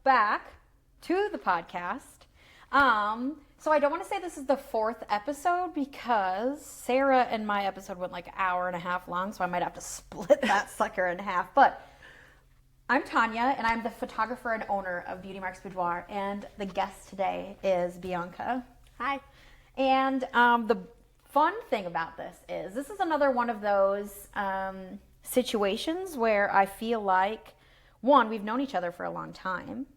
back to the podcast. So I don't want to say this is the 4th episode because Sarah and my episode went like an hour and a half long, so I might have to split that sucker in half. But I'm Tonya, and I'm the photographer and owner of Beauty Marks Boudoir, and the guest today is Bianca. Hi. And the fun thing about this is another one of those situations where I feel like, one, we've known each other for a long time,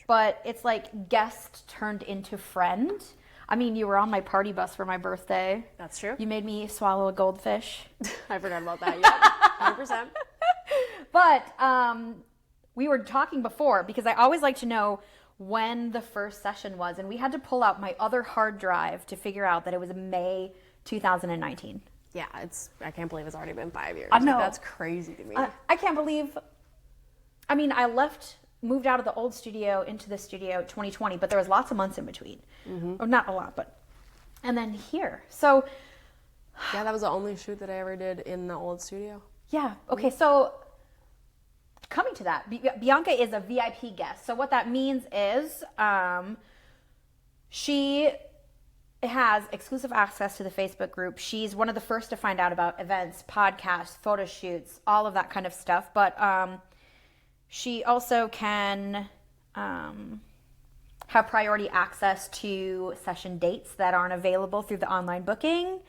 but it's like guest turned into friend. I mean, you were on my party bus for my birthday. That's true. You made me swallow a goldfish. I forgot about that. Yeah, 100%. But we were talking before because I always like to know when the first session was, and we had to pull out my other hard drive to figure out that it was May 2019. Yeah, I can't believe it's already been 5 years. I know. That's crazy to me. I can't believe, I mean, moved out of the old studio into the studio 2020, but there was lots of months in between. Mm-hmm. Or not a lot, but, and then here. So. Yeah, that was the only shoot that I ever did in the old studio. Yeah. Okay, so coming to that, Bianca is a VIP guest. So what that means is she has exclusive access to the Facebook group. She's one of the first to find out about events, podcasts, photo shoots, all of that kind of stuff. But she also can have priority access to session dates that aren't available through the online booking.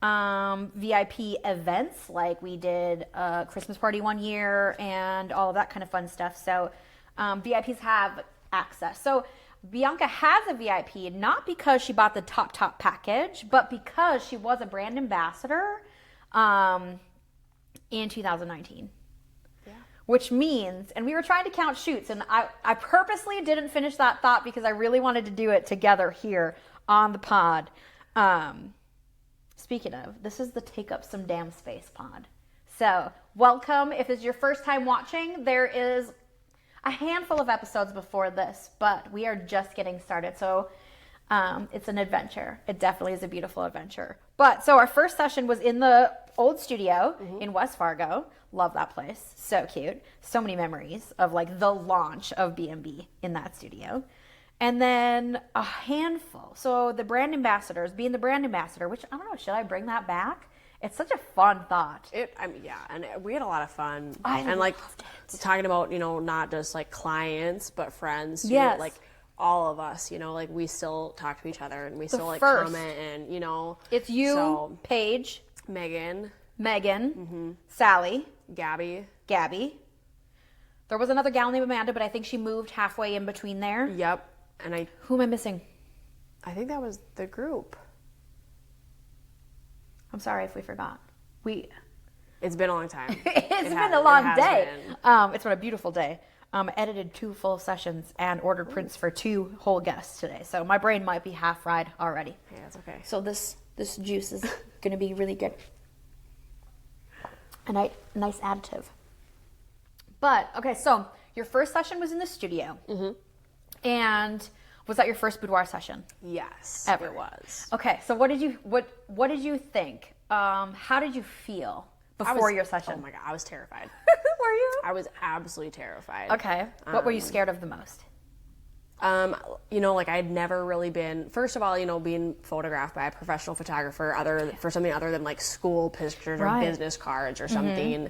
VIP events, like we did a Christmas party one year and all of that kind of fun stuff. So VIPs have access. So Bianca has a VIP not because she bought the top package, but because she was a brand ambassador in 2019. Yeah. Which means, and we were trying to count shoots, and I purposely didn't finish that thought because I really wanted to do it together here on the pod. Speaking of, this is the Take Up Some Damn Space pod. So, welcome. If it's your first time watching, there is a handful of episodes before this, but we are just getting started. So, it's an adventure. It definitely is a beautiful adventure. But, so our first session was in the old studio in West Fargo. Love that place. So cute. So many memories of like the launch of B&B in that studio. And then a handful. So the brand ambassadors, being the brand ambassador, which I don't know, should I bring that back? It's such a fun thought. Yeah, and we had a lot of fun. I like loved it. Talking about, not just like clients, but friends too. Yes. Like all of us, like we still talk to each other and we still like first. comment and, It's you, so, Paige, Megan, Sally, Gabby. There was another gal named Amanda, but I think she moved halfway in between there. Yep. And Who am I missing? I think that was the group. I'm sorry if we forgot. It's been a long time. It's been a long day. It's been a beautiful day. Edited 2 full sessions and ordered prints for 2 whole guests today. So my brain might be half fried already. Yeah, that's okay. So this juice is going to be really good. A nice additive. But, okay, so your first session was in the studio. Mm-hmm. And was that your first boudoir session? Yes, ever? It was. Okay, so what did you think? How did you feel before your session? Oh my God, I was terrified. Were you? I was absolutely terrified. Okay. What were you scared of the most? Like I'd never really been, first of all, being photographed by a professional photographer for something other than like school pictures or business cards or something.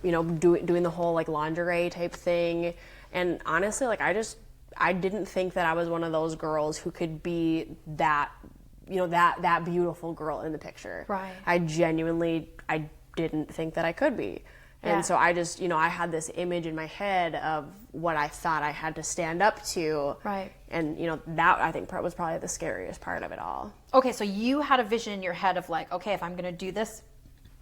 Doing the whole like lingerie type thing. And honestly, like I didn't think that I was one of those girls who could be that, that beautiful girl in the picture. Right. I didn't think that I could be. And so I just, I had this image in my head of what I thought I had to stand up to. Right. And, that I think was probably the scariest part of it all. Okay, so you had a vision in your head of like, okay, if I'm going to do this,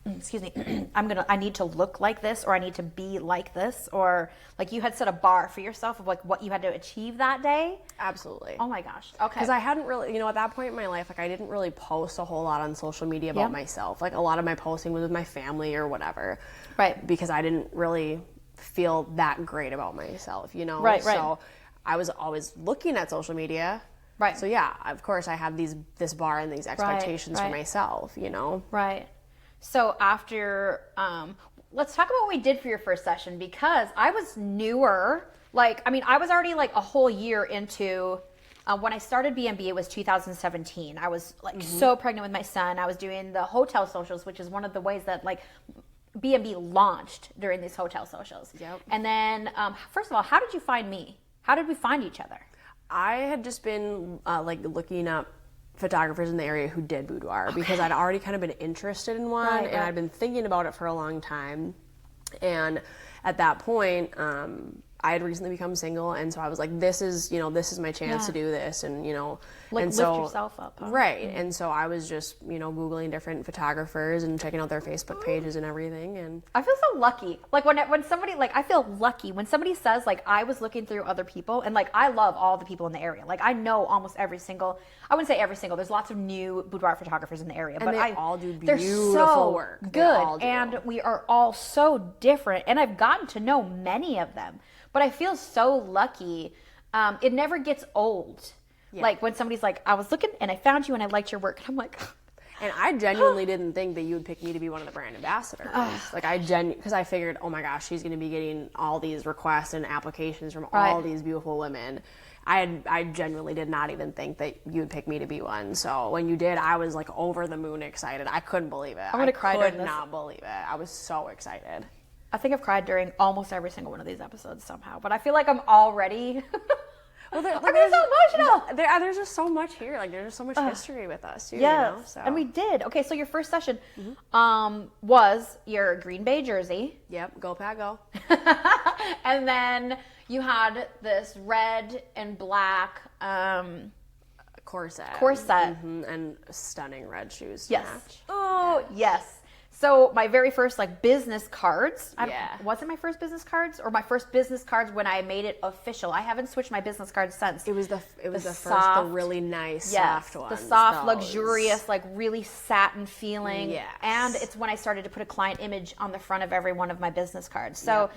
excuse me, I need to look like this, or I need to be like this, or like you had set a bar for yourself of like what you had to achieve that day? Absolutely. Oh my gosh. Okay. Because I hadn't really, at that point in my life, like I didn't really post a whole lot on social media about myself. Like a lot of my posting was with my family or whatever. Right. Because I didn't really feel that great about myself, Right. So I was always looking at social media. Right. So yeah, of course I had this bar and these expectations for myself, Right. So after, let's talk about what we did for your first session, because I was newer. Like, I mean, I was already like a whole year into, when I started B&B, it was 2017. I was like so pregnant with my son. I was doing the hotel socials, which is one of the ways that like B&B launched during these hotel socials. Yep. And then, first of all, how did you find me? How did we find each other? I had just been like looking up photographers in the area who did boudoir, because I'd already kind of been interested in one, and I'd been thinking about it for a long time. And at that point, I had recently become single, and so I was like, this is my chance to do this, and like, and lift yourself up, huh? Right. And so I was just Googling different photographers and checking out their Facebook pages and everything. And I feel so lucky. Like when somebody, like, I feel lucky when somebody says, like, I was looking through other people, and like I love all the people in the area. Like, I know almost every single, I wouldn't say every single, there's lots of new boudoir photographers in the area, and but they all do they're beautiful so work. good, and we are all so different, and I've gotten to know many of them. But I feel so lucky. It never gets old. Yeah. Like when somebody's like, I was looking and I found you and I liked your work. And I'm like... And I genuinely didn't think that you would pick me to be one of the brand ambassadors. Like because I figured, oh my gosh, she's going to be getting all these requests and applications from all these beautiful women. I genuinely did not even think that you would pick me to be one. So when you did, I was like over the moon excited. I couldn't believe it. I'm going to cry during this. I could not believe it. I was so excited. I think I've cried during almost every single one of these episodes somehow, but I feel like I'm already... Well, I'm getting so emotional. There's just so much here. Like, there's just so much history with us, too. Yes, and we did. Okay, so your first session was your Green Bay jersey. Yep, go Pack, go. And then you had this red and black corset. And stunning red shoes to match. Oh, yes. So my very first like business cards, was it my first business cards or my first business cards when I made it official? I haven't switched my business cards since. It was the first really nice soft ones. The soft, luxurious, like really satin feeling. Yes. And it's when I started to put a client image on the front of every one of my business cards. So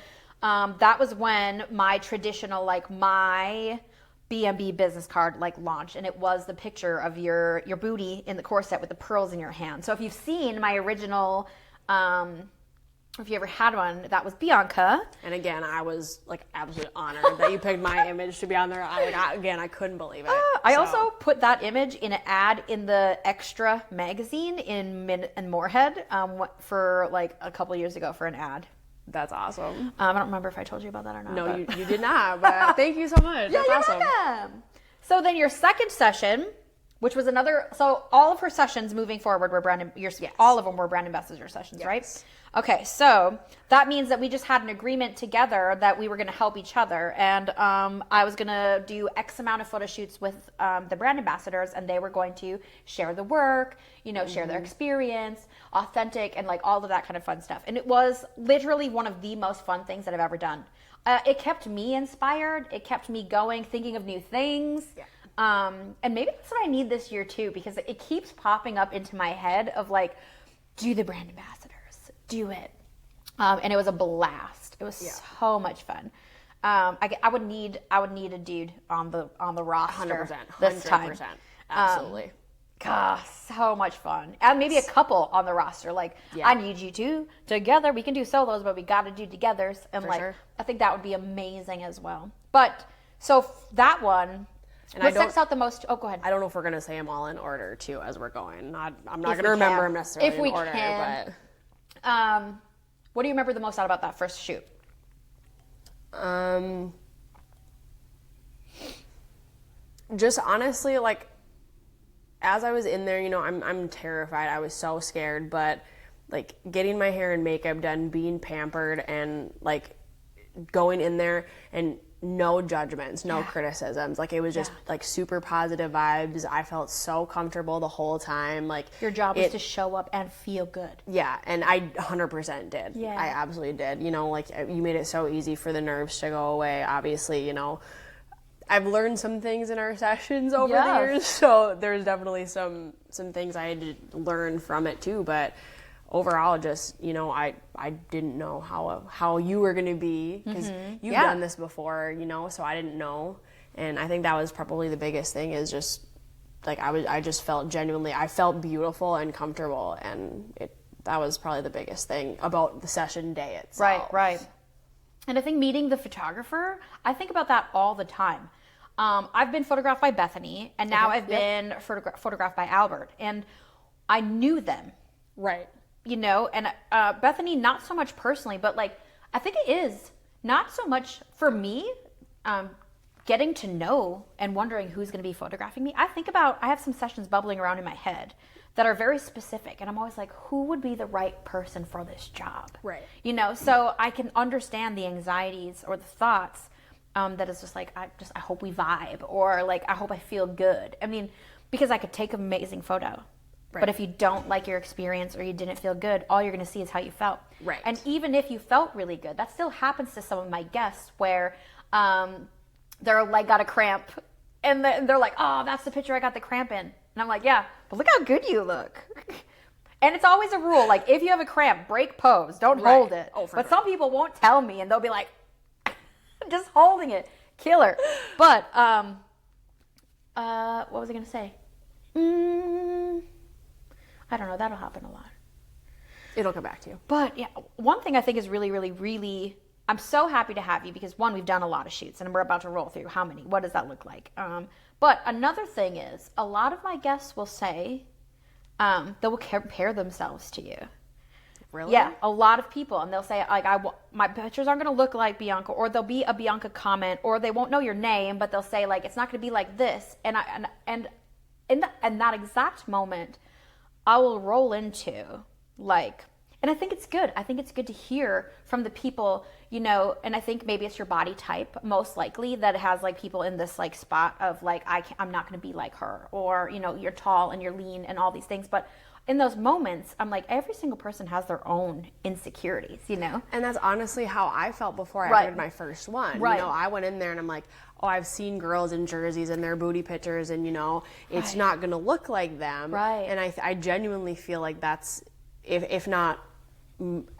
that was when my traditional, like my B&B business card like launched, and it was the picture of your booty in the corset with the pearls in your hand. So if you've seen my original, if you ever had one, that was Bianca. And again, I was like absolutely honored that you picked my image to be on there. I couldn't believe it. I also put that image in an ad in the Extra magazine in Moorhead for like a couple years ago for an ad. That's awesome. I don't remember if I told you about that or not. No, you did not, but thank you so much. Yeah, That's you're awesome. welcome. So then your second session, which was so all of her sessions moving forward were all of them were brand ambassador sessions, right? Okay, so that means that we just had an agreement together that we were going to help each other, and I was going to do X amount of photo shoots with the brand ambassadors, and they were going to share the work, share their experience, authentic, and like all of that kind of fun stuff. And it was literally one of the most fun things that I've ever done. It kept me inspired. It kept me going, thinking of new things. Yeah. And maybe that's what I need this year too, because it keeps popping up into my head of like, do the brand ambassadors, do it. And it was a blast. It was so much fun. I would need a dude on the roster 100%, this time. Absolutely. God, so much fun. And maybe a couple on the roster. Like, I need you two together. We can do solos, but we got to do togethers. And I think that would be amazing as well. But so that one. And what sticks out the most? Oh, go ahead. I don't know if we're going to say them all in order, too, as we're going. I'm not going to remember them necessarily in order. But what do you remember the most out about that first shoot? Just honestly, like, as I was in there, I'm terrified. I was so scared. But, like, getting my hair and makeup done, being pampered, and, like, going in there and no judgments, no criticisms. Like, it was just like super positive vibes. I felt so comfortable the whole time. Like, your job was to show up and feel good. Yeah, and I 100% did. Yeah. I absolutely did. Like, you made it so easy for the nerves to go away. Obviously, I've learned some things in our sessions over the years, so there's definitely some things I had to learn from it too, but overall, just, I didn't know how you were going to be, because you've done this before, so I didn't know. And I think that was probably the biggest thing, is just, like, I just felt genuinely, I felt beautiful and comfortable, and that was probably the biggest thing about the session day itself. Right. And I think meeting the photographer, I think about that all the time. I've been photographed by Bethany, and now I've been photographed by Albert, and I knew them. Right. You know, and Bethany, not so much personally, but like, I think it is not so much for me, getting to know and wondering who's going to be photographing me. I have some sessions bubbling around in my head that are very specific, and I'm always like, who would be the right person for this job? Right. You know, so I can understand the anxieties or the thoughts that is just like, I hope we vibe, or like, I hope I feel good. I mean, because I could take an amazing photo, but if you don't like your experience or you didn't feel good, all you're going to see is how you felt. Right. And even if you felt really good, that still happens to some of my guests where they're like got a cramp, and they're like, oh, that's the picture I got the cramp in. And I'm like, yeah, but look how good you look. And it's always a rule, like, if you have a cramp, break pose, don't hold it. Oh, but some people won't tell me, and they'll be like, just holding it, killer. But what was I gonna say? I don't know. That'll happen a lot. It'll come back to you. But yeah, one thing I think is really, really, really, I'm so happy to have you, because one, we've done a lot of shoots, and we're about to roll through how many. What does that look like? But another thing is, a lot of my guests will say they will compare themselves to you. Really? Yeah, a lot of people, and they'll say, like, my pictures aren't going to look like Bianca, or there'll be a Bianca comment, or they won't know your name, but they'll say, like, it's not going to be like this. And in that exact moment, I will roll into, like, and I think it's good. I think it's good to hear from the people, you know, and I think maybe it's your body type, most likely, that has, like, people in this, like, spot of, like, I'm not going to be like her, or, you know, you're tall and you're lean and all these things. But in those moments, I'm like, every single person has their own insecurities, you know? And that's honestly how I felt before I did my first one. Right. You know, I went in there and I'm like, oh, I've seen girls in jerseys and their booty pictures, and, you know, it's not going to look like them. Right. And I genuinely feel like that's, if not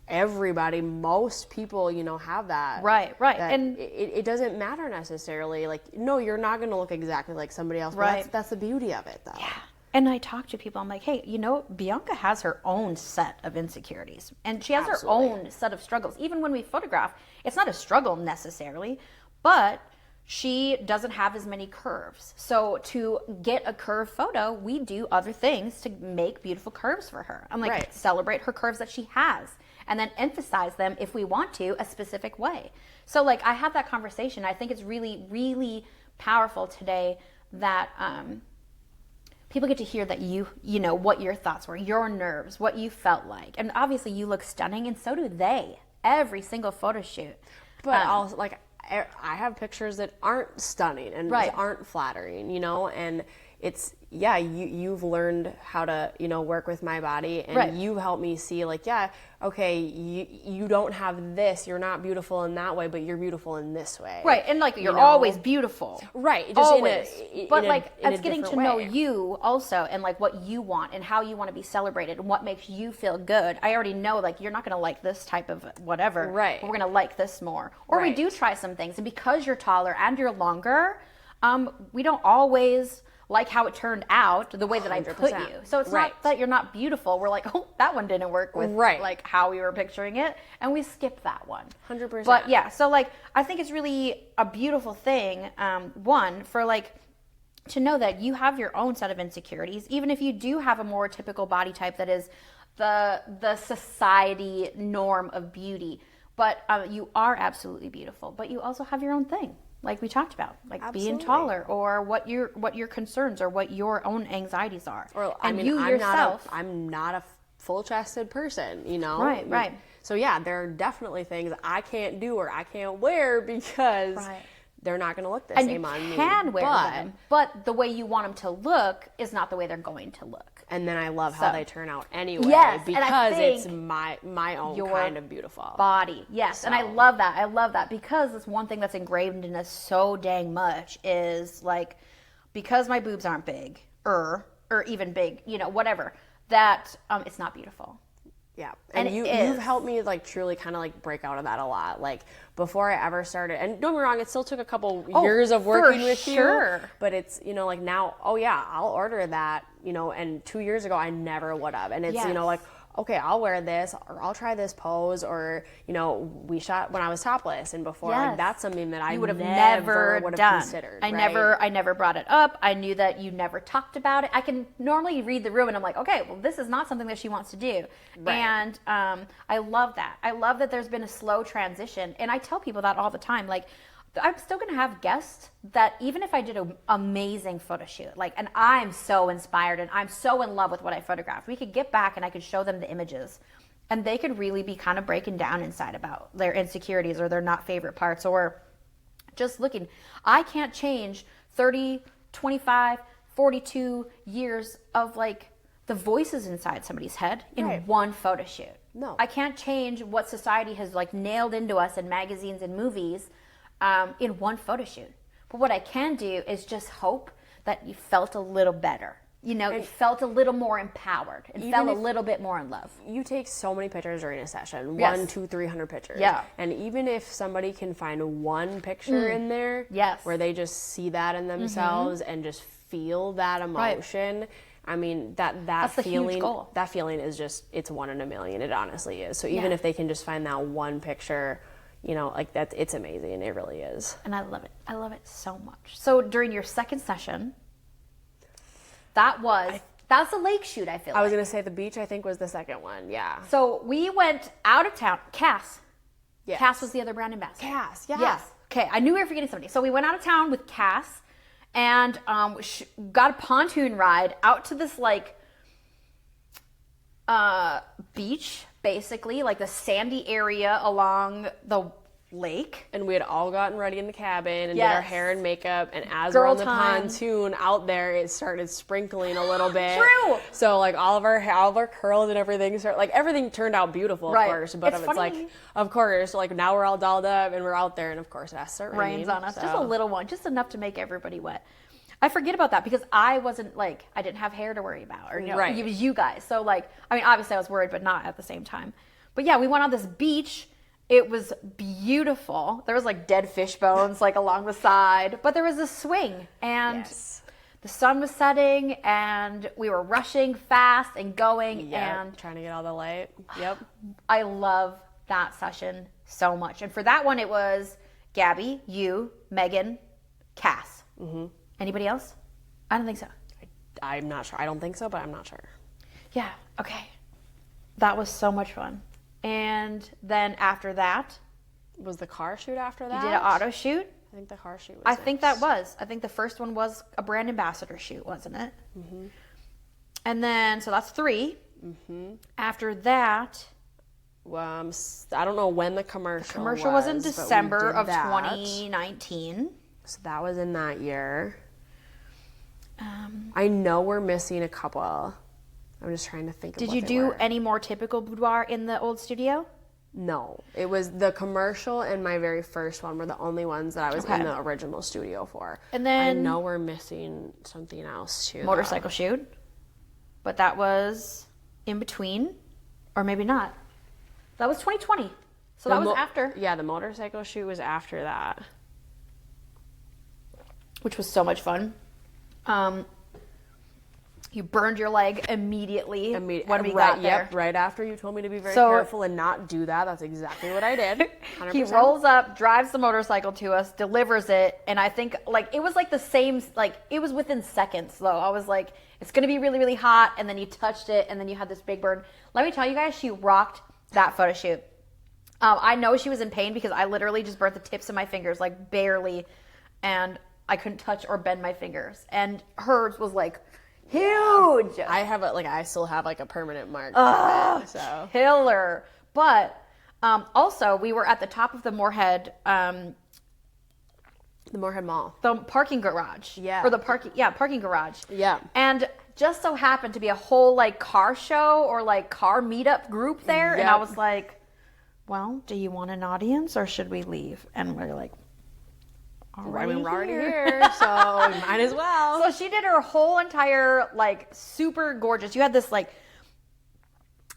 everybody, most people, you know, have that. Right. And it doesn't matter necessarily. Like, no, you're not going to look exactly like somebody else. Right. But that's the beauty of it, though. Yeah. And I talk to people, I'm like, hey, you know, Bianca has her own set of insecurities, and she has her own set of struggles. Even when we photograph, it's not a struggle necessarily, but she doesn't have as many curves. So to get a curved photo, we do other things to make beautiful curves for her. I'm like, celebrate her curves that she has, and then emphasize them, if we want to, a specific way. So, like, I had that conversation. I think it's really, really powerful today that people get to hear that you know, what your thoughts were, your nerves, what you felt like. And obviously you look stunning, and so do they, every single photo shoot. But also, like, I have pictures that aren't stunning and aren't flattering, you know, and it's, you've learned how to, you know, work with my body, and you've helped me see, like, okay, you don't have this, you're not beautiful in that way, but you're beautiful in this way. Right, and, like, you're always beautiful. Right. Just always. But it's getting to know you also, and, like, what you want and how you want to be celebrated and what makes you feel good. I already know, like, you're not going to like this type of whatever. Right. But we're going to like this more. Or we do try some things, and because you're taller and you're longer, we don't always like how it turned out the way that 100%. I put you. So it's not that you're not beautiful. We're like, oh, that one didn't work with like how we were picturing it, and we skipped that one. 100%. But yeah, so, like, I think it's really a beautiful thing, one, for, like, to know that you have your own set of insecurities, even if you do have a more typical body type that is the society norm of beauty. But you are absolutely beautiful, but you also have your own thing. Like we talked about, like being taller, or what your concerns or what your own anxieties are. Or, and I'm not a full-chested person, you know? Right. So yeah, there are definitely things I can't do or I can't wear because they're not going to look the same on me. And you can wear them, but the way you want them to look is not the way they're going to look. And then I love how they turn out anyway, because it's my own kind of beautiful body. Yes, so. And I love that because it's one thing that's engraved in us so dang much is, like, because my boobs aren't big or even big, you know, whatever, that it's not beautiful. Yeah, and you've helped me, like, truly kind of, like, break out of that a lot. Like, before I ever started, and don't get me wrong, it still took a couple years of working with you. But it's, you know, like, now, I'll order that, you know, and 2 years ago I never would have. And it's, you know, like, okay, I'll wear this, or I'll try this pose, or, you know, we shot when I was topless and before, like, that's something that I would have never considered. I never brought it up. I knew that you never talked about it. I can normally read the room and I'm like, okay, well, this is not something that she wants to do. Right. And I love that. I love that there's been a slow transition. And I tell people that all the time. Like, I'm still going to have guests that even if I did an amazing photo shoot, like, and I'm so inspired and I'm so in love with what I photographed, we could get back and I could show them the images and they could really be kind of breaking down inside about their insecurities or their not favorite parts or just looking. I can't change 30, 25, 42 years of like the voices inside somebody's head in one photo shoot. No. I can't change what society has like nailed into us in magazines and movies in one photo shoot. But what I can do is just hope that you felt a little better. You know, you felt a little more empowered and felt a little bit more in love. You take so many pictures during a session, 100, 200, 300 pictures. Yeah. And even if somebody can find one picture in there where they just see that in themselves and just feel that emotion, I mean, that's feeling, the huge goal. That feeling is just, it's 1 in a million. It honestly is. So even if they can just find that one picture, you know, like it's amazing. It really is. And I love it. I love it so much. So during your second session, that's a lake shoot, I feel like. I was going to say the beach, I think, was the second one. Yeah. So we went out of town. Cass. Yes. Cass was the other brand ambassador. Cass, yeah. Yes. Okay, I knew we were forgetting somebody. So we went out of town with Cass and got a pontoon ride out to this like beach, basically, like the sandy area along the lake. And we had all gotten ready in the cabin and did our hair and makeup, and as we're on the pontoon out there, it started sprinkling a little bit. True. So like all of our curls and everything everything turned out beautiful, of course. But it's like, of course, like now we're all dolled up and we're out there, and of course it has to start raining. Rains on us, just a little one, just enough to make everybody wet. I forget about that because I wasn't like, I didn't have hair to worry about, or, you know, it was you guys. So like, I mean, obviously I was worried, but not at the same time. But yeah, we went on this beach. It was beautiful. There was like dead fish bones like along the side, but there was a swing and the sun was setting and we were rushing fast and going and trying to get all the light. Yep. I love that session so much. And for that one, it was Gabby, you, Megan, Cass. Mm-hmm. Anybody else? I don't think so. I'm not sure. I don't think so, but I'm not sure. Yeah. Okay. That was so much fun. And then after that, was the car shoot after that? You did an auto shoot. I think the car shoot was I think that was. I think the first one was a brand ambassador shoot, wasn't it? Mm-hmm. And then, so that's 3. Mm-hmm. After that, I don't know when the commercial was in December of 2019. So that was in that year. I know we're missing a couple. I'm just trying to think of what they were. Did you do any more typical boudoir in the old studio? No. It was the commercial and my very first one were the only ones that I was in the original studio for. And then I know we're missing something else too. Motorcycle shoot. But that was in between, or maybe not. That was 2020. So that was after. Yeah, the motorcycle shoot was after that. Which was so much fun. You burned your leg immediately when we got there. Yep, right after you told me to be very careful and not do that. That's exactly what I did. 100%. He rolls up, drives the motorcycle to us, delivers it, and I think like it was like the same, like it was within seconds though. I was like, it's gonna be really, really hot, and then you touched it, and then you had this big burn. Let me tell you guys, she rocked that photo shoot. I know she was in pain because I literally just burnt the tips of my fingers, like barely, and I couldn't touch or bend my fingers. And hers was like huge. I still have like a permanent mark. So killer. But also we were at the top of the Moorhead Mall. The parking garage. Yeah. Or the parking garage. Yeah. And just so happened to be a whole like car show or like car meetup group there. Yep. And I was like, well, do you want an audience or should we leave? And we're like, we're already here, so might as well. So she did her whole entire, like, super gorgeous. You had this, like...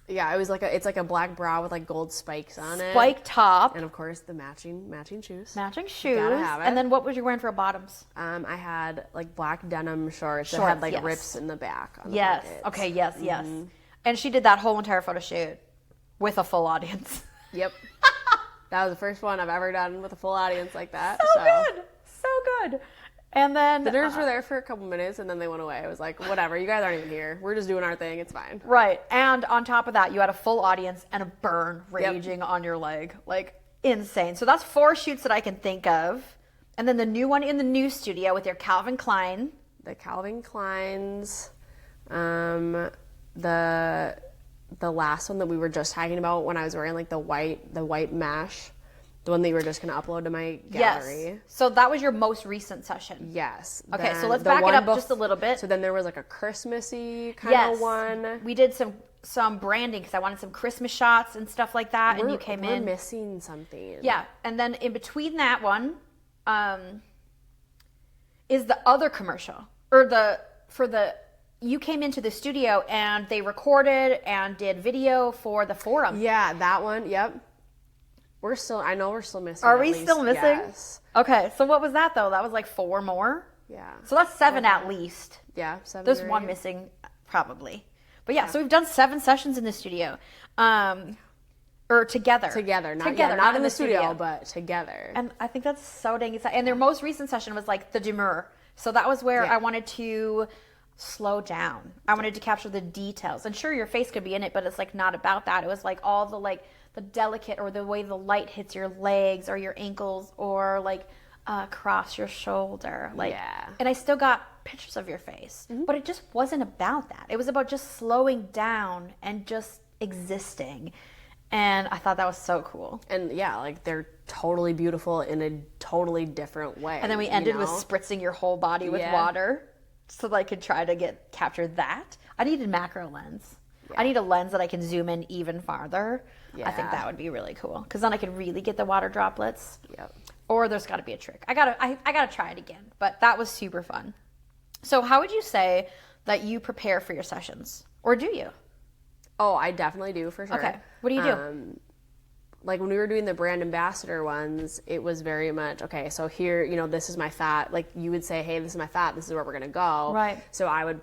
Yeah, it's like a black bra with, like, gold spikes on it. Spike top. And, of course, the matching shoes. Matching shoes. Gotta have it. And then what was you wearing for bottoms? I had, like, black denim shorts that had, like, rips in the back on the pocket. Okay, yes. And she did that whole entire photo shoot with a full audience. Yep. That was the first one I've ever done with a full audience like that. So good. So good. And then the nerds were there for a couple minutes and then they went away. It was like, whatever, you guys aren't even here. We're just doing our thing. It's fine. Right. And on top of that, you had a full audience and a burn raging on your leg. Like, insane. So that's 4 shoots that I can think of. And then the new one in the new studio with your Calvin Klein. The Calvin Kleins. The last one that we were just talking about when I was wearing like the white mesh. The one that you were just going to upload to my gallery. Yes. So that was your most recent session. Yes. Okay, so let's back it up just a little bit. So then there was like a Christmassy kind of one. We did some branding because I wanted some Christmas shots and stuff like that. And you came in. We're missing something. Yeah. And then in between that one is the other commercial. You came into the studio and they recorded and did video for the forum. Yeah, that one. Yep. I know we're still missing. Are we still missing? Yes. Okay, so what was that though? That was like 4 more? Yeah. So that's 7 at least. Yeah, 7. There's 1 missing probably. But yeah, so we've done 7 sessions in the studio. Or together. Together, not in the studio, but together. And I think that's so dang exciting. And their most recent session was like the demure. So that was where I wanted to slow down. I wanted to capture the details. And sure, your face could be in it, but it's like not about that. It was like all the like the delicate or the way the light hits your legs or your ankles or like across your shoulder. Like, and I still got pictures of your face, but it just wasn't about that. It was about just slowing down and just existing. And I thought that was so cool. And yeah, like they're totally beautiful in a totally different way. And then we ended with spritzing your whole body with water so that I could try to capture that. I needed macro lens. I need a lens that I can zoom in even farther. I think that would be really cool because then I could really get the water droplets. Yep. Or there's got to be a trick. I gotta try it again. But that was super fun. So how would you say that you prepare for your sessions, or do you? Oh, I definitely do for sure. Okay. What do you do? Like when we were doing the brand ambassador ones, it was very much, okay, so here, this is my fat. Like you would say, hey, this is my fat. This is where we're going to go. Right. So I'd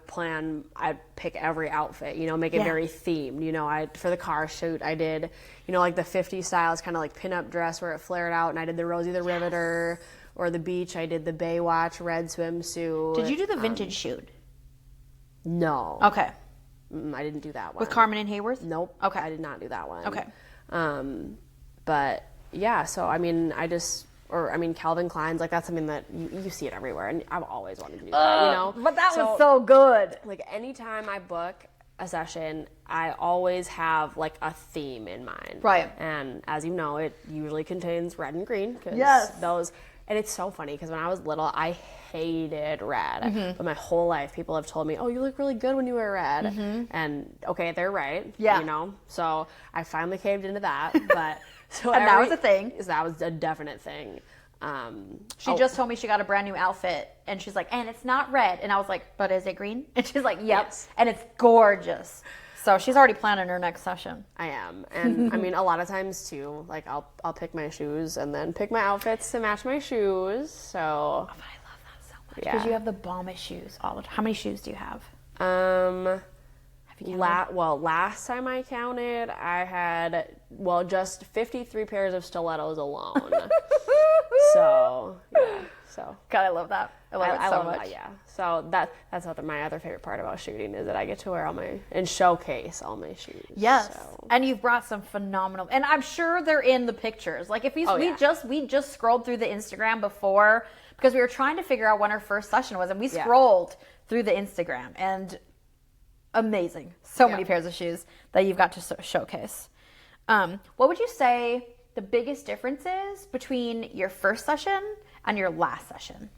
pick every outfit, make it very themed. For the car shoot, I did, like the 50s styles, kind of like pinup dress where it flared out. And I did the Rosie the Riveter, or the beach. I did the Baywatch red swimsuit. Did you do the vintage shoot? No. Okay. I didn't do that one. With Carmen and Hayworth? Nope. Okay. I did not do that one. Okay. But yeah, so Calvin Klein's, like that's something that you see it everywhere, and I've always wanted to do that, But that was so good. Like anytime I book a session, I always have like a theme in mind. Right. And as you know, it usually contains red and green. And it's so funny because when I was little, I hated red. But my whole life, people have told me, oh, you look really good when you wear red. And okay, they're right. Yeah. So I finally caved into that. But and that was a thing. That was a definite thing. She just told me she got a brand new outfit and she's like, and it's not red. And I was like, but is it green? And she's like, yep. Yes. And it's gorgeous. So she's already planning her next session. I am. And a lot of times too, like I'll pick my shoes and then pick my outfits to match my shoes. So but I love that so much. Because you have the bombest shoes all the time. How many shoes do you have? Last time I counted, I had just 53 pairs of stilettos alone. God, I love that. I love it so much. That, yeah. So that's my other favorite part about shooting is that I get to wear and showcase all my shoes. Yes. So. And you've brought some phenomenal, and I'm sure they're in the pictures. Like if we just scrolled through the Instagram before because we were trying to figure out when our first session was, and we scrolled through the Instagram and amazing. So many pairs of shoes that you've got to showcase. What would you say the biggest difference is between your first session and your last session?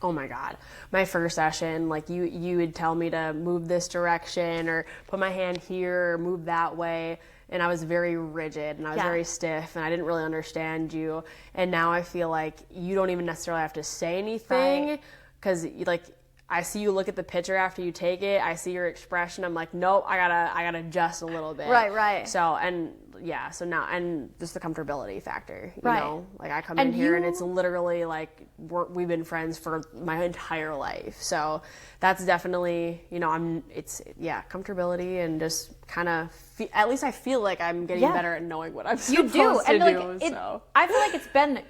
Oh my God. My first session, like you would tell me to move this direction or put my hand here or move that way. And I was very rigid and I was very stiff and I didn't really understand you. And now I feel like you don't even necessarily have to say anything because I see you look at the picture after you take it. I see your expression. I'm like, nope, I gotta adjust a little bit. Right. So, and yeah, so now, and just the comfortability factor, you Right. know, like I come And in here and you- it's literally like we've been friends for my entire life. So that's definitely, you know, comfortability and just kind of, at least I feel like I'm getting Yeah. better at knowing what I'm You supposed do. to And like, do. So. I feel like it's been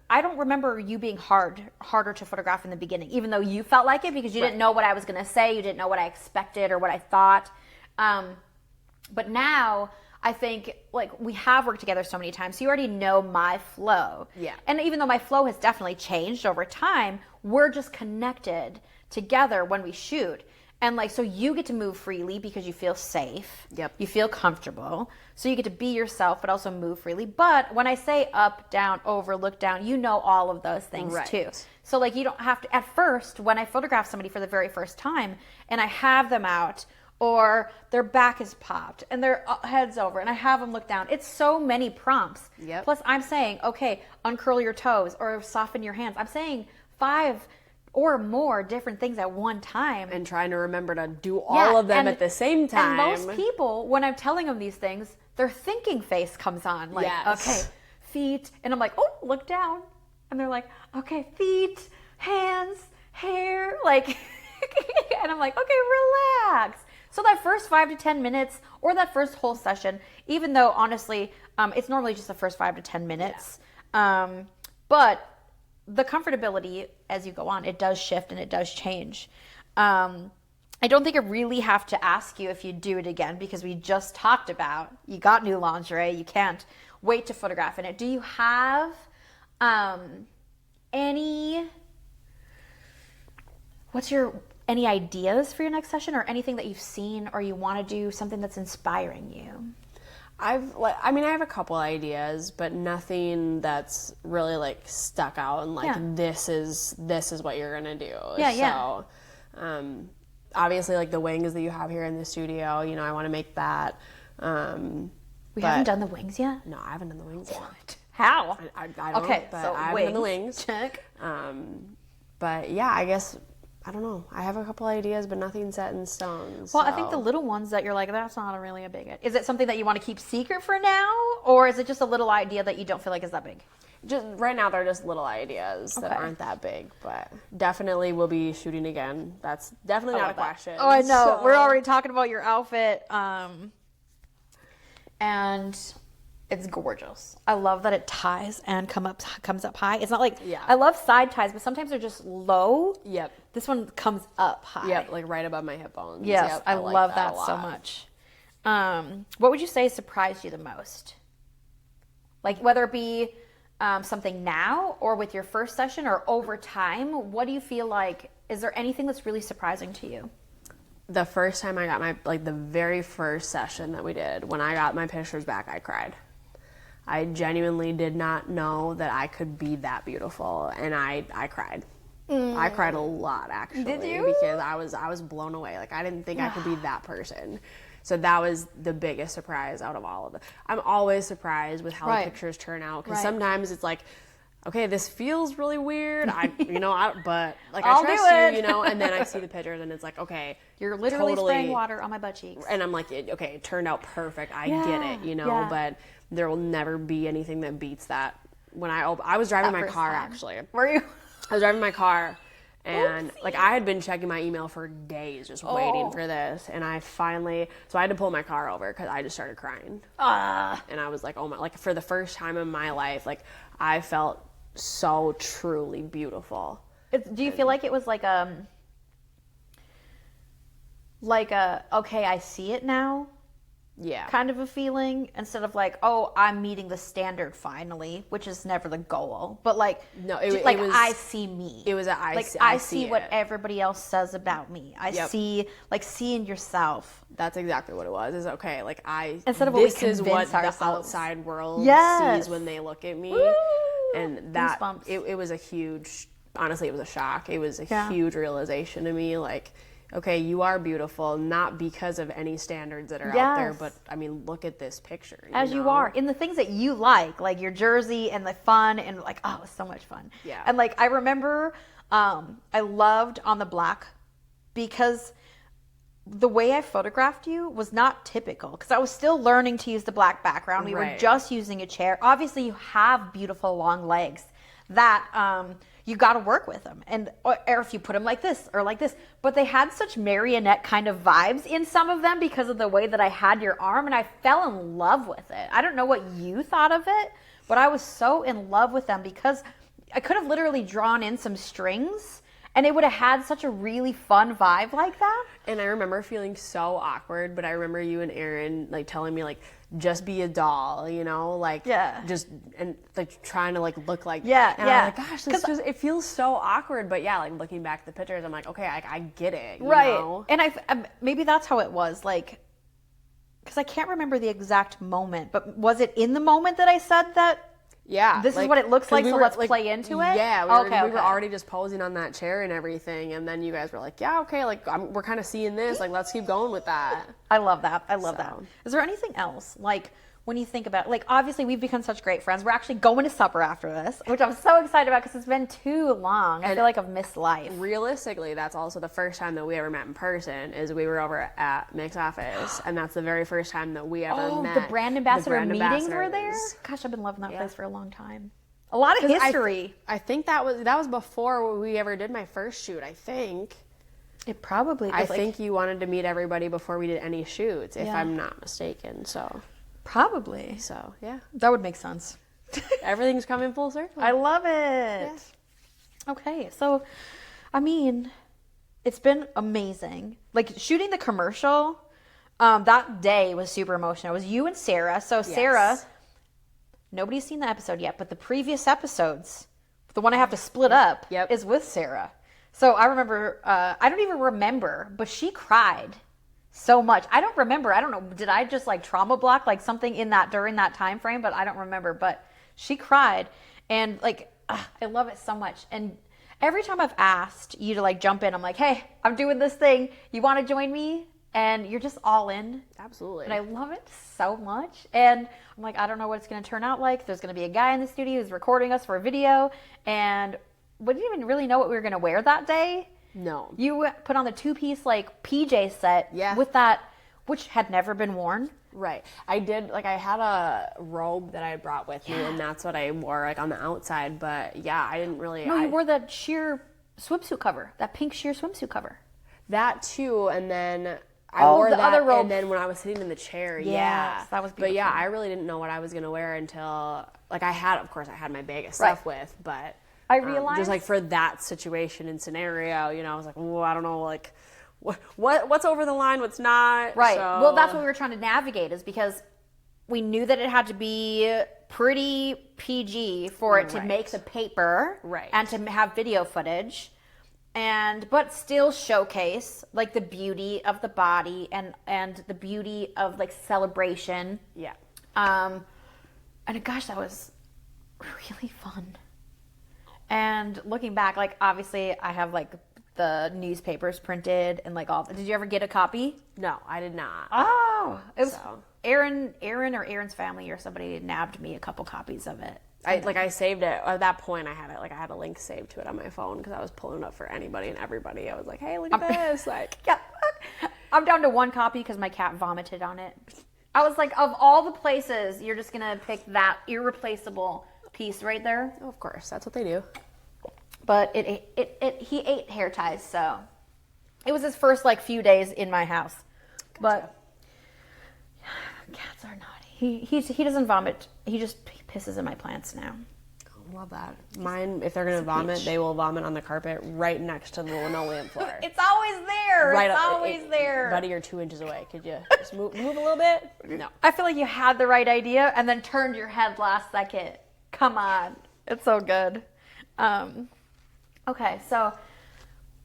I don't remember you being harder to photograph in the beginning, even though you felt like it because you didn't know what I was going to say. You didn't know what I expected or what I thought. But now I think like we have worked together so many times. So you already know my flow. Yeah. And even though my flow has definitely changed over time, we're just connected together when we shoot. And like, so you get to move freely because you feel safe. Yep. You feel comfortable. So you get to be yourself, but also move freely. But when I say up, down, over, look down, you know all of those things Right. too. So like, you don't have to, at first, when I photograph somebody for the very first time and I have them out or their back is popped and their head's over and I have them look down, it's so many prompts. Yep. Plus I'm saying, okay, uncurl your toes or soften your hands. I'm saying 5 or more different things at one time. And trying to remember to do all of them at the same time. And most people, when I'm telling them these things, their thinking face comes on. Like, Yes. okay, feet. And I'm like, oh, look down. And they're like, okay, feet, hands, hair. Like, and I'm like, okay, relax. So that first 5 to 10 minutes or that first whole session, even though honestly, it's normally just the first 5 to 10 minutes. Yeah. But the comfortability as you go on, it does shift and it does change. I don't think I really have to ask you if you do it again because we just talked about you got new lingerie. You can't wait to photograph in it. Do you have any ideas for your next session or anything that you've seen or you want to do, something that's inspiring you? I have a couple ideas, but nothing that's really like stuck out and like this is what you're gonna do. So, obviously, like the wings that you have here in the studio, you know, I want to make that. We haven't done the wings yet. No, I haven't done the wings yet. What? How? I don't. Okay, but so I haven't done the wings. Check. But yeah, I guess. I don't know. I have a couple ideas, but nothing set in stone. Well, I think the little ones that you're like, that's not really a big. Is it something that you want to keep secret for now, or is it just a little idea that you don't feel like is that big? Just right now, they're just little ideas that aren't that big, but definitely we'll be shooting again. That's definitely not a question. Oh, I know. So. We're already talking about your outfit, and it's gorgeous. I love that it ties and comes up high. It's not like I love side ties, but sometimes they're just low. Yep. This one comes up high. Yep, like right above my hip bones. Yes, yep, I like love that so much. What would you say surprised you the most? Like whether it be something now or with your first session or over time, what do you feel like? Is there anything that's really surprising to you? The first time I got the very first session that we did, when I got my pictures back, I cried. I genuinely did not know that I could be that beautiful, and I cried. I cried a lot, actually. Did you? Because I was blown away. Like, I didn't think I could be that person. So that was the biggest surprise out of all of it. I'm always surprised with how the pictures turn out, because sometimes it's like, okay, this feels really weird. But like I trust you, you know. And then I see the pictures, and it's like, okay, you're literally spraying water on my butt cheeks. And I'm like, okay, it turned out perfect. I get it, you know. Yeah. But there will never be anything that beats that. When I was driving my car, actually. Were you? I was driving my car, and like I had been checking my email for days, just waiting for this. And I finally, so I had to pull my car over because I just started crying. And I was like, oh my, like for the first time in my life, like I felt so truly beautiful. Do you feel like it was like a okay, I see it now? Yeah. Kind of a feeling, instead of like, oh, I'm meeting the standard finally, which is never the goal. But like, no, it was, I see me. It was I see what everybody else says about me. I see, like, seeing yourself. That's exactly what it was. Is okay, like instead of what this we is what ourselves. The outside world sees when they look at me. Woo! And that it was a huge, honestly, it was a shock. It was a huge realization to me, like, okay, you are beautiful, not because of any standards that are out there, but I mean, look at this picture. You are, in the things that you like your jersey and the fun, and like, oh, it was so much fun. Yeah. And like, I remember, I loved On the Black because the way I photographed you was not typical because I was still learning to use the black background. We were just using a chair. Obviously, you have beautiful long legs that you got to work with them. And or if you put them like this or like this. But they had such marionette kind of vibes in some of them because of the way that I had your arm. And I fell in love with it. I don't know what you thought of it, but I was so in love with them because I could have literally drawn in some strings and it would have had such a really fun vibe like that. And I remember feeling so awkward, but I remember you and Aaron like telling me like, just be a doll, you know, like just and like trying to like look like and I'm like, gosh, this just it feels so awkward. But yeah, like looking back at the pictures, I'm like, okay, I get it, you know? And I maybe that's how it was, like, because I can't remember the exact moment, but was it in the moment that I said that? Yeah, this is what it looks like, so let's play into it. Yeah, we were already just posing on that chair and everything, and then you guys were like, yeah, okay, like we're kind of seeing this, like let's keep going with that. I love that. I love that. Is there anything else, like when you think about, like obviously we've become such great friends. We're actually going to supper after this, which I'm so excited about because it's been too long. I feel like I've missed life. Realistically, that's also the first time that we ever met in person. Is we were over at Mick's office, and that's the very first time that we ever met. The brand ambassador meetings were there. Gosh, I've been loving that place for a long time. A lot of history. I think that was before we ever did my first shoot. I think. It probably. I think you wanted to meet everybody before we did any shoots, if I'm not mistaken. So. Probably. So, yeah. That would make sense. Everything's coming full circle. I love it. Yeah. Okay, so, I mean, it's been amazing. Like, shooting the commercial, that day was super emotional. It was you and Sarah. So, Sarah, nobody's seen the episode yet, but the previous episodes, the one I have to split up, is with Sarah. So, I remember, I don't even remember, but she cried so much. I don't remember. I don't know. Did I just like trauma block like something in that during that time frame? But I don't remember. But she cried, and like I love it so much. And every time I've asked you to like jump in, I'm like, hey, I'm doing this thing. You want to join me? And you're just all in. Absolutely. And I love it so much. And I'm like, I don't know what it's going to turn out like. There's going to be a guy in the studio who's recording us for a video, and we didn't even really know what we were going to wear that day. No. You put on the two-piece, like, PJ set with that, which had never been worn. Right. I did, like, I had a robe that I brought with me, and that's what I wore, like, on the outside. But, yeah, I didn't really... No, you wore that sheer swimsuit cover, that pink sheer swimsuit cover. That, too, and then... I wore the other robe. And then when I was sitting in the chair, that was beautiful. But, yeah, I really didn't know what I was going to wear until... Like, of course, I had my bag of stuff with, but... I realized just like for that situation and scenario, you know, I was like, oh, I don't know, like what's over the line, what's not. Right. So. Well, that's what we were trying to navigate, is because we knew that it had to be pretty PG for it to make the paper, and to have video footage, but still showcase like the beauty of the body and the beauty of like celebration. Yeah. And gosh, that was really fun. And looking back, like, obviously I have, like, the newspapers printed and, like, all. Did you ever get a copy? No, I did not. Oh. It was Aaron or Aaron's family or somebody nabbed me a couple copies of it. I saved it. At that point, I had a link saved to it on my phone because I was pulling it up for anybody and everybody. I was like, hey, look at this. Like, I'm down to one copy because my cat vomited on it. I was like, of all the places, you're just going to pick that irreplaceable piece right there. Oh, of course, that's what they do. But he ate hair ties, so it was his first like few days in my house. Gotcha. But cats are naughty. He doesn't vomit. He just pisses in my plants now. Oh, love that. Mine, if they're gonna vomit, they will vomit on the carpet right next to the linoleum floor. It's always there. Right, it's always there. Buddy, you're 2 inches away. Could you just move a little bit? No. I feel like you had the right idea and then turned your head last second. Come on. It's so good. Okay, so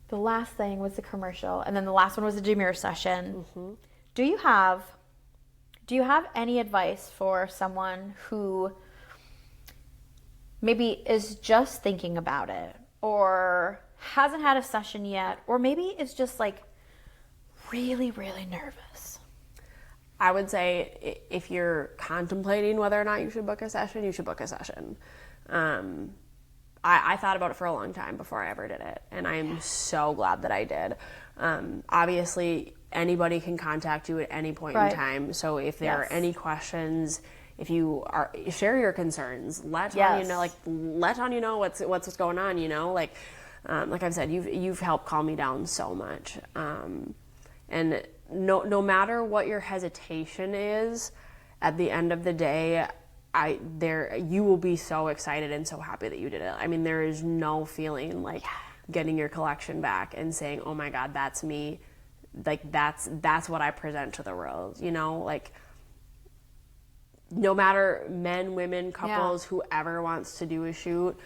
the last thing was the commercial, and then the last one was the demure session. Mm-hmm. Do you have any advice for someone who maybe is just thinking about it, or hasn't had a session yet, or maybe is just like really, really nervous? I would say if you're contemplating whether or not you should book a session, you should book a session. I thought about it for a long time before I ever did it, and I'm so glad that I did. Obviously, anybody can contact you at any point in time. So if there are any questions, if you share your concerns, let Tonya know, let Tonya know what's going on, like I've said, you've helped calm me down so much. And no matter what your hesitation is, at the end of the day, you will be so excited and so happy that you did it. I mean, there is no feeling like getting your collection back and saying, oh my God, that's me. Like that's what I present to the world, like no matter men, women, couples, whoever wants to do a shoot,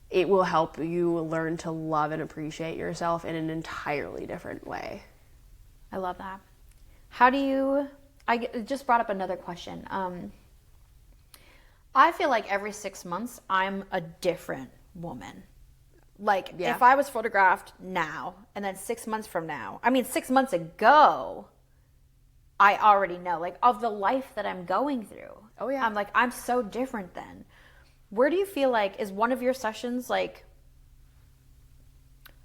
it will help you learn to love and appreciate yourself in an entirely different way. I love that. I just brought up another question. I feel like every 6 months I'm a different woman. Like if I was photographed now and then 6 months from now, 6 months ago, I already know like of the life that I'm going through. Oh yeah. I'm like, I'm so different then. Where do you feel like, is one of your sessions like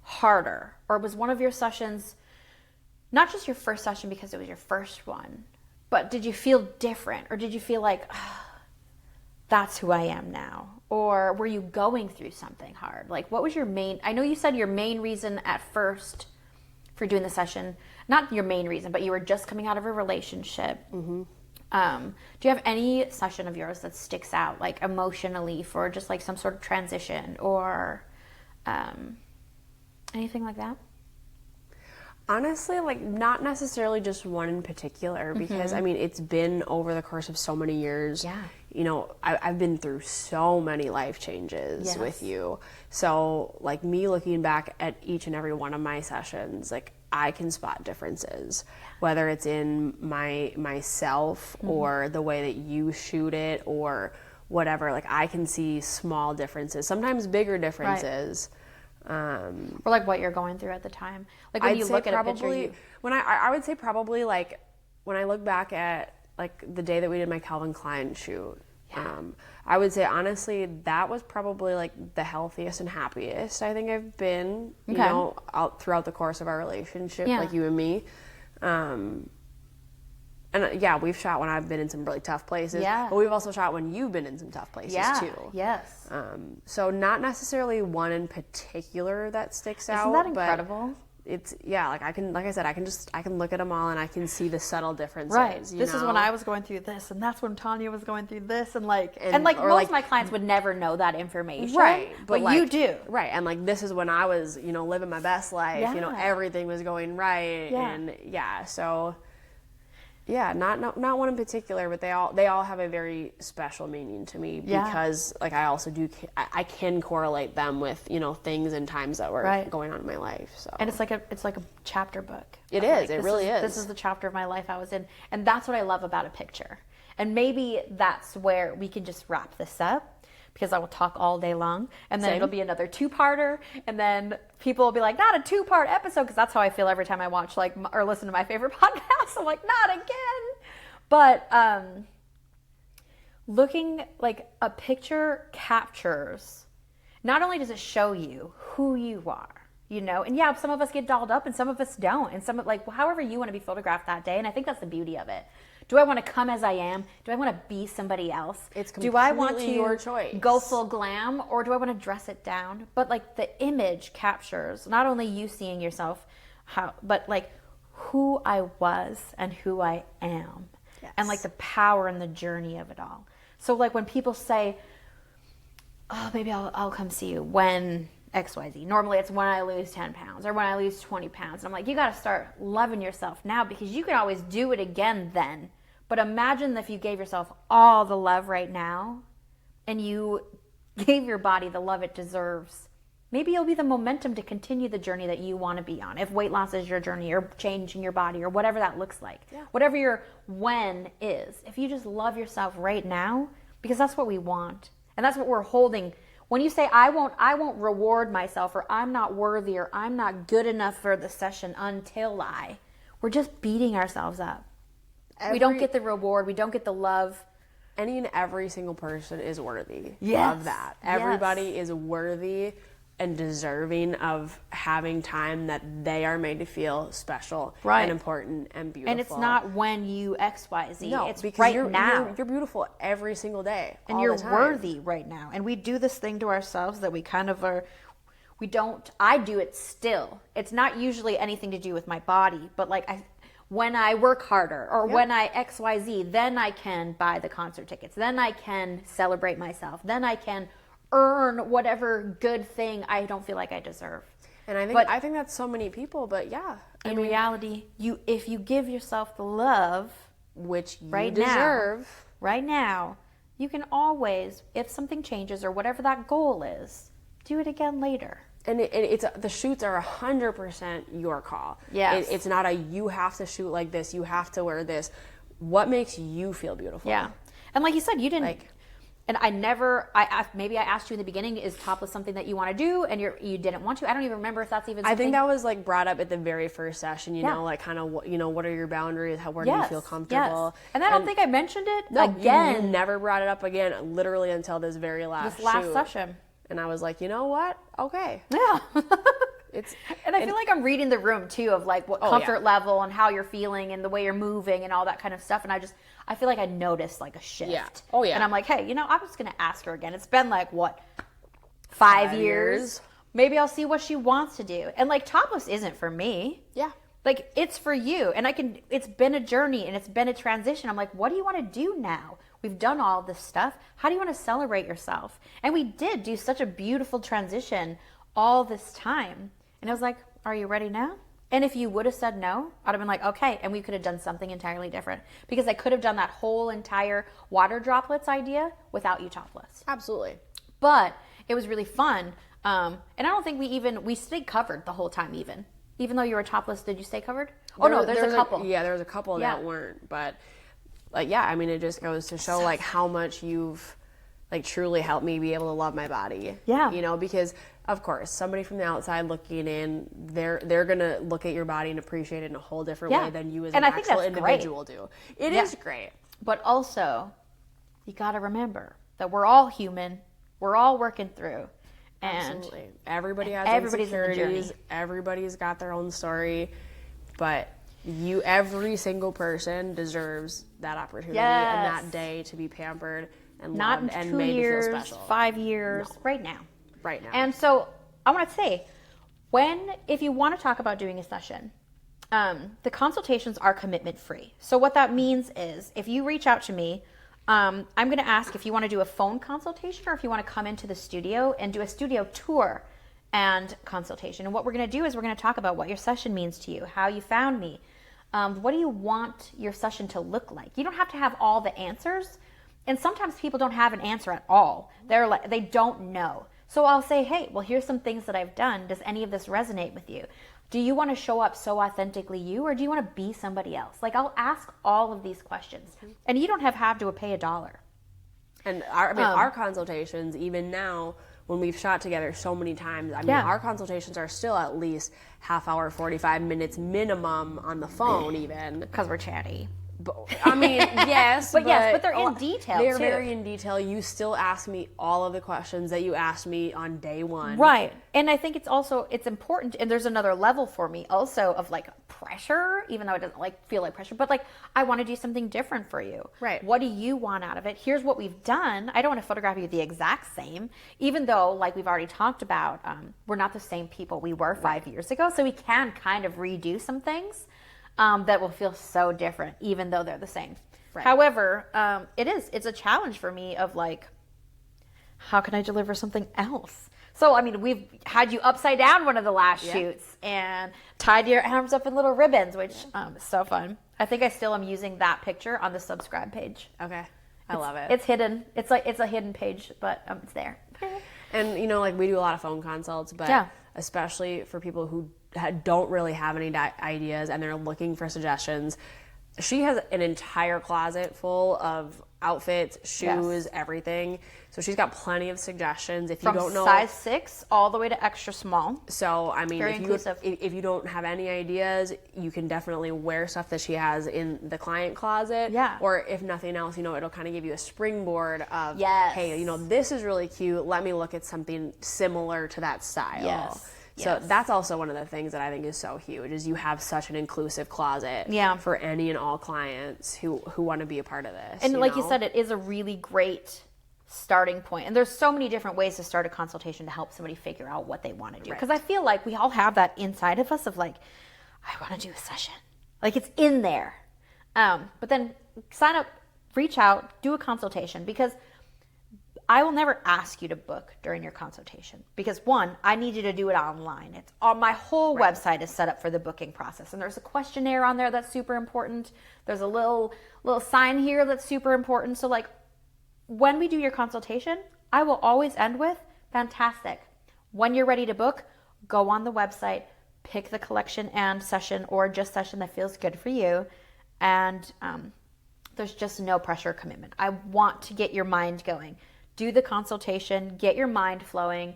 harder, or was one of your sessions not just your first session because it was your first one, but did you feel different, or did you feel like, that's who I am now? Or were you going through something hard? Like what was your I know you said your main reason at first for doing the session, not your main reason, but you were just coming out of a relationship. Mm-hmm. Do you have any session of yours that sticks out, like emotionally, for just like some sort of transition or anything like that? Honestly, like not necessarily just one in particular, because it's been over the course of so many years. Yeah. I've been through so many life changes with you. So like me looking back at each and every one of my sessions, like I can spot differences, whether it's in myself or the way that you shoot it or whatever. Like I can see small differences, sometimes bigger differences. Or like what you're going through at the time. Like when you look at a picture, I would say probably like when I look back at like the day that we did my Calvin Klein shoot, I would say honestly that was probably like the healthiest and happiest I think I've been, throughout the course of our relationship, like you and me. And we've shot when I've been in some really tough places. Yeah. But we've also shot when you've been in some tough places too. Yes. So not necessarily one in particular that sticks out. Isn't that incredible? It's like I can look at them all and I can see the subtle differences. Right. This is when I was going through this, and that's when Tonya was going through this, and most of my clients would never know that information. Right. But you do. Right. And like this is when I was, living my best life. Yeah. Everything was going right. Yeah. And so not one in particular, but they all have a very special meaning to me because like I also I can correlate them with things and times that were going on in my life. So and it's like a chapter book. It is. It really is. This is the chapter of my life I was in, and that's what I love about a picture. And maybe that's where we can just wrap this up, because I will talk all day long, and then it'll be another 2-parter, and then people will be like, not a 2-part episode, because that's how I feel every time I watch or listen to my favorite podcast. I'm like, not again. But looking like a picture captures, not only does it show you who you are, and some of us get dolled up and some of us don't, and some however you want to be photographed that day, and I think that's the beauty of it. Do I want to come as I am? Do I want to be somebody else? It's completely your choice. Go full glam, or do I want to dress it down? But the image captures not only you seeing yourself, but who I was and who I am. Yes. And the power and the journey of it all. So when people say, oh, maybe I'll come see you when XYZ. Normally it's when I lose 10 pounds or when I lose 20 pounds. And I'm like, you got to start loving yourself now, because you can always do it again then. But imagine if you gave yourself all the love right now and you gave your body the love it deserves. Maybe it'll be the momentum to continue the journey that you want to be on. If weight loss is your journey, or changing your body, or whatever that looks like. Yeah. Whatever your when is. If you just love yourself right now, because that's what we want. And that's what we're holding. When you say, I won't reward myself, or I'm not worthy, or I'm not good enough for the session until we're just beating ourselves up. We don't get the reward. We don't get the love. Any and every single person is worthy of that. Everybody is worthy and deserving of having time that they are made to feel special and important and beautiful. And it's not when you XYZ. No, it's because right now. You're beautiful every single day. And you're worthy right now. And we do this thing to ourselves that we kind of are, I do it still. It's not usually anything to do with my body, but like when I work harder or when I XYZ, then I can buy the concert tickets. Then I can celebrate myself. Then I can earn whatever good thing I don't feel like I deserve. And I think that's so many people, but in reality, if you give yourself the love which you deserve right now, you can always, if something changes or whatever that goal is, do it again later. And it's the shoots are 100% your call. Yes. It's not you have to shoot like this, you have to wear this. What makes you feel beautiful? Yeah. And like you said, you didn't and maybe I asked you in the beginning, is topless something that you want to do and you didn't want to? I don't even remember if that's even something. I think that was like brought up at the very first session, you know, like kind of what are your boundaries? Where do you feel comfortable? Yes. And I don't think I mentioned it again. You never brought it up again, literally until this very last session. And I was like, you know what? Okay. Yeah. And I feel like I'm reading the room too of like what comfort level and how you're feeling and the way you're moving and all that kind of stuff. And I feel like I noticed like a shift. Yeah. Oh yeah. And I'm like, hey, I'm just going to ask her again. It's been like, what, 5 years? Maybe I'll see what she wants to do. And like topless isn't for me. Yeah. Like it's for you. And it's been a journey and it's been a transition. I'm like, what do you want to do now? We've done all this stuff. How do you want to celebrate yourself? And we did do such a beautiful transition all this time. And I was like, are you ready now? And if you would have said no, I'd have been like, okay. And we could have done something entirely different. Because I could have done that whole entire water droplets idea without you topless. Absolutely. But it was really fun. And I don't think we stayed covered the whole time even though you were topless. Did you stay covered? There's a couple. There was a couple that weren't. But like, I mean, it just goes to show like how much you've like truly helped me be able to love my body. Yeah. Because of course, somebody from the outside looking in, they're gonna look at your body and appreciate it in a whole different way than you as an actual individual do. It is great. But also, you gotta remember that we're all human. We're all working through. And absolutely. Everybody has insecurities. Everybody's got their own story. But every single person deserves that opportunity and that day to be pampered and loved and made to feel special. 5 years, right now. Right now. And so I want to say, if you want to talk about doing a session, the consultations are commitment free. So what that means is if you reach out to me, I'm going to ask if you want to do a phone consultation or if you want to come into the studio and do a studio tour and consultation. And what we're going to do is we're going to talk about what your session means to you, how you found me. What do you want your session to look like? You don't have to have all the answers. And sometimes people don't have an answer at all. They don't know. So I'll say, hey, well, here's some things that I've done. Does any of this resonate with you? Do you want to show up so authentically you, or do you want to be somebody else? Like, I'll ask all of these questions. And you don't have to pay $1. And our consultations, even now, when we've shot together so many times, our consultations are still at least half hour, 45 minutes minimum on the phone even. Because we're chatty. Yes, but they're in detail. They're very in detail. You still ask me all of the questions that you asked me on day one. Right. And I think it's important, and there's another level for me also of like pressure, even though it doesn't like feel like pressure, but like I want to do something different for you. Right. What do you want out of it? Here's what we've done. I don't want to photograph you the exact same, even though like we've already talked about, we're not the same people we were 5 years ago. So we can kind of redo some things. That will feel so different, even though they're the same. Right. However, it's a challenge for me of like, how can I deliver something else? So, I mean, we've had you upside down one of the last shoots and tied your arms up in little ribbons, which is so fun. I think I still am using that picture on the subscribe page. Okay. I love it. It's hidden. It's a hidden page, but it's there. And, like we do a lot of phone consults, but especially for people who don't really have any ideas and they're looking for suggestions. She has an entire closet full of outfits, shoes, everything. So she's got plenty of suggestions. If you don't know, size 6 all the way to extra small. So I mean, if you don't have any ideas, you can definitely wear stuff that she has in the client closet. Yeah. Or if nothing else, it'll kind of give you a springboard of, yes. hey, this is really cute. Let me look at something similar to that style. Yes. So that's also one of the things that I think is so huge, is you have such an inclusive closet for any and all clients who want to be a part of this. And like you said, it is a really great starting point. And there's so many different ways to start a consultation to help somebody figure out what they want to do. Because I feel like we all have that inside of us of like, I want to do a session. Like it's in there. But then sign up, reach out, do a consultation, because I will never ask you to book during your consultation, because one, I need you to do it online. It's on my whole website is set up for the booking process, and there's a questionnaire on there that's super important. There's a little sign here that's super important. So like when we do your consultation, I will always end with fantastic. When you're ready to book, go on the website, pick the collection and session or just session that feels good for you, and there's just no pressure or commitment. I want to get your mind going. Do the consultation, get your mind flowing.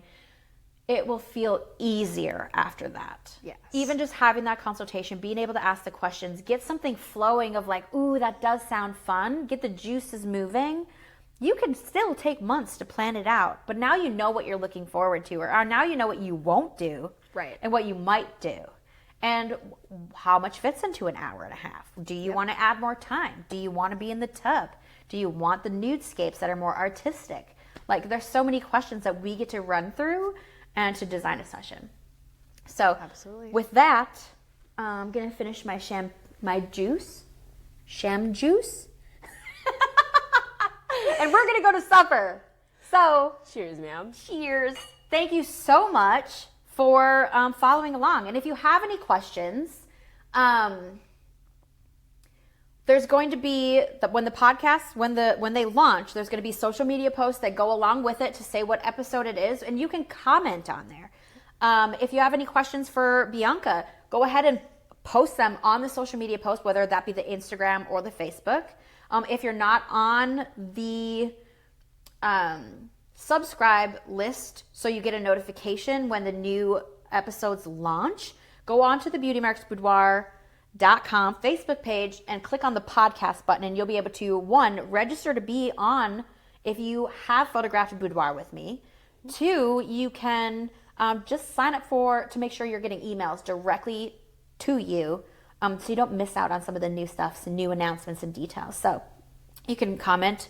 It will feel easier after that. Yes. Even just having that consultation, being able to ask the questions, get something flowing of like, ooh, that does sound fun. Get the juices moving. You can still take months to plan it out, but now you know what you're looking forward to, or now you know what you won't do, and what you might do, and how much fits into an hour and a half. Do you want to add more time? Do you want to be in the tub? Do you want the nudescapes that are more artistic? Like there's so many questions that we get to run through and to design a session. So with that, I'm going to finish my sham juice. And we're going to go to supper. So cheers, ma'am. Cheers. Thank you so much for following along. And if you have any questions, there's going to be when the podcast, when they launch, there's going to be social media posts that go along with it to say what episode it is, and you can comment on there. If you have any questions for Bianca, go ahead and post them on the social media post, whether that be the Instagram or the Facebook. If you're not on the subscribe list, so you get a notification when the new episodes launch, go on to the BeautyMarksBoudoir.com Facebook page and click on the podcast button, and you'll be able to, 1, register to be on if you have photographed a boudoir with me. 2, you can just sign up to make sure you're getting emails directly to you, so you don't miss out on some of the new stuff, some new announcements and details. So you can comment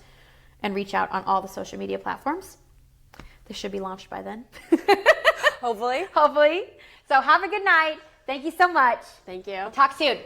and reach out on all the social media platforms. This should be launched by then. Hopefully. So have a good night. Thank you so much. Thank you. Talk soon.